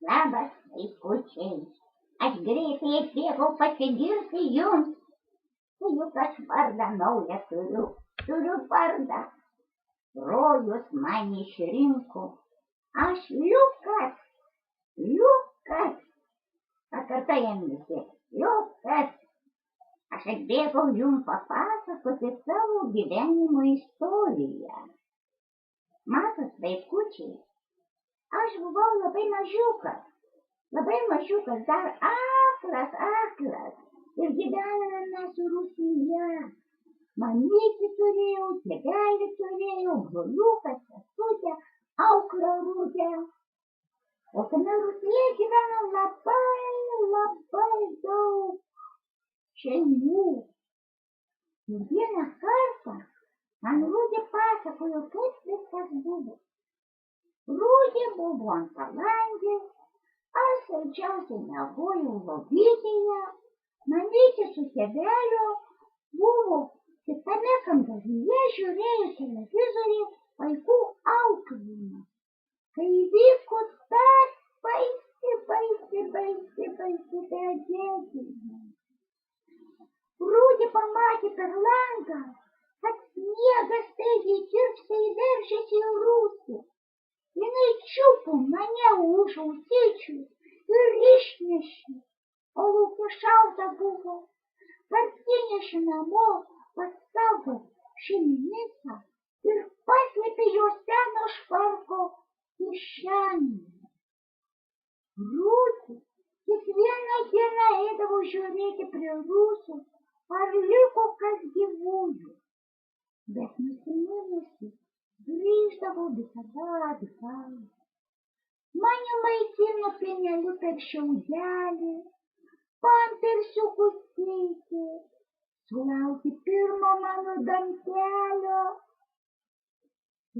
Labas, vaikučiai. Aš greitai atbėgau pasigirti jums. Tai juk aš vardą naują turiu. Turiu vardą. Rojus man išrinko. Aš Liukas. Liukas. Pakartojam visi. Liukas. Aš atbėgau jums papasakoti savo gyvenimo istoriją. Matot, vaikučiai, aš buvau labai mažiukas, dar aklas ir gyvename mes Rusijoje. Mamytį turėjau, tėvelį turėjau, broliuką, sesutę, auklę Rudę. O tame Rusijoje gyvena labai daug šeimų. Ir vieną kartą man Rudė pasakojo, kaip viskas buvo. Rudė buvo ant palangės, aš saldžiausiai miegojau lovytėje, mamytė su tėveliu buvo kitame kambaryje, žiūrėjo televizorių vaikų auklėjimą. Kai vyko tas baisi tragedija. Rudė pamatė per langą, kad sniegas staigiai tirpsta ir veržiasi į rūsį. Jinai čiupo mane už ausyčių ir išnešė, o lauke šalta buvo. Parsinešė namo pas savo šeimininką ir paslėpė jo seno švarko kišenėje. Rudė kiekvieną dieną eidavo žiūrėti prie rūsio, ar liko kas gyvųjų. Bet nusiminėsi, grįždavo visada atgal. Mane maitino pieneliu per šiaudelį, pampersiukus teikė, sulaukė pirmo mano dantelio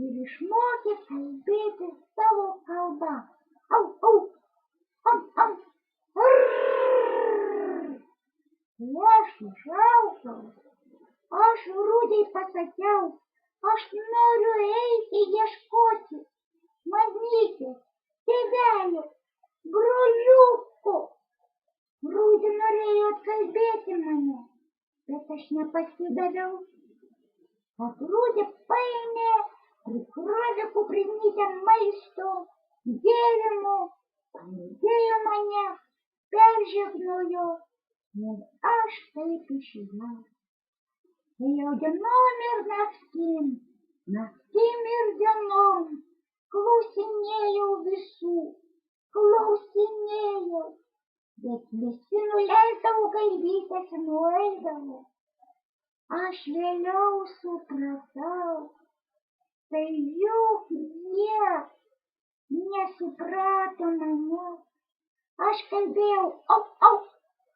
ir išmokė kalbėti savo kalbą. Au, au, am, rrrr. Kai aš užaugau, aš Rudei pasakiau, aš noriu eiti ieškoti mamytės, tėvelio, broliuko. Rudė norėjo atkalbėti mane, bet aš nepasidaviau. Tad Rudė paėmė, prikrovė kuprinytę maisto, gėrimų, palydėjo mane, peržegnojo ir aš taip išėjau. Tai jau dienom ir naktim ir dienom klausinėjau visų, bet visi nuleisdavo galvytes ir nueidavo. Aš vėliau supratau, tai juk jie nesuprato mane. Aš kalbėjau au,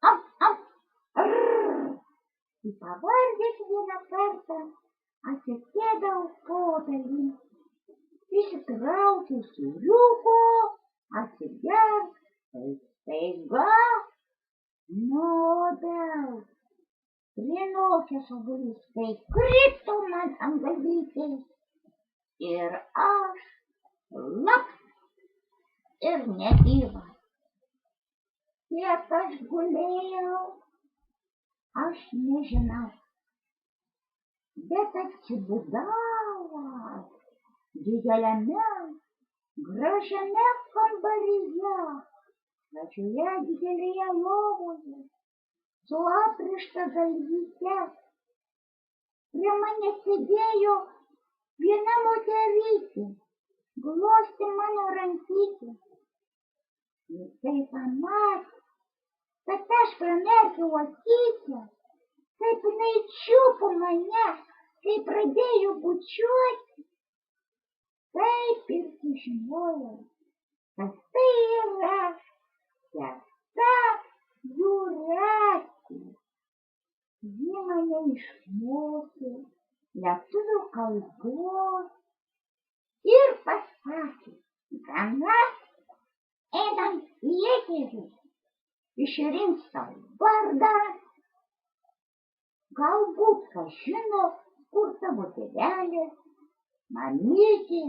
am, rrrr. Į pavargęs vieną kartą atsisėdau po obelį, išsitraukiau sūriuko, atsigerk, tai staiga nuo obels prinokęs obuolys taip krito man ant galvytės ir aš lapt ir negyvas. Kiek aš gulėjau, aš nežinau, bet atsibudau dideliame, gražiame kambaryje, pačioje didelėje lovoje, su aprišta galvyte. Prie manęs sėdėjo viena moterytė, glostė mano rankytę. Ir kai pamatė, kad aš pramerkiau akytę, kaip jinai čiupo mane, kai pradėjo bučiuoti, taip ir sužinojau, kad tai yra sestra Jūratė. Ji mane išmokė lietuvių kalbos ir pasakė, gana, einam į eterį, išrink sau vardą, galbūt kas žino, kur tavo tėvelis, mamytė,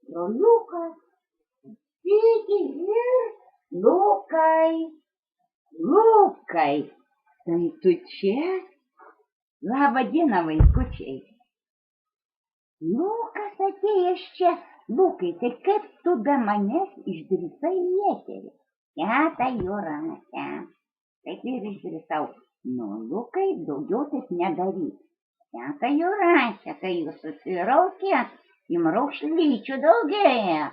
broliukas, tėtė ir Lukai, Lukai, tai tu čia? Labą dieną, vaikučiai. Lukas atėjęs čia. Lukai, tai kaip tu be manęs išdrįsai į eterį? Teta Jūrate, taip ir išdrįsau. Nu, Lukai, daugiau taip nedaryk. Teta Jūrate, kai jūs susiraukėt, jums raukšlyčių daugėja.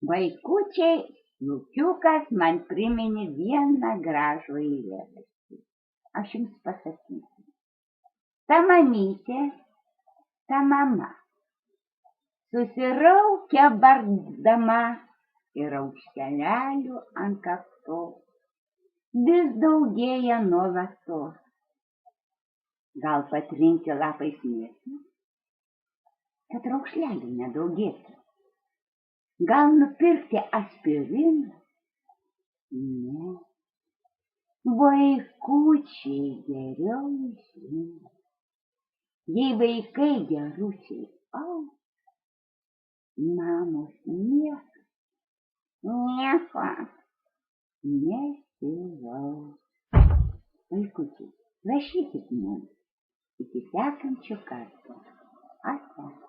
Vaikučiai, Lukiukas man priminė vieną gražų eilėraštį. Aš jums pasakysiu. Ta mamytė, ta mama, susiraukia barzdama ir aukštelelių ant kaktos, vis daugėja nuolatos. Gal patrinti lapais mėsą, kad raukšlelių nedaugėtų? Gal nupirkti aspiriną? Ne. Vaikučiai geriau išeina. Jei vaikai geručiai augs, mamos nieko nesivauks. Vaikučiai, rašykit mums iki sekančio karto. Ate.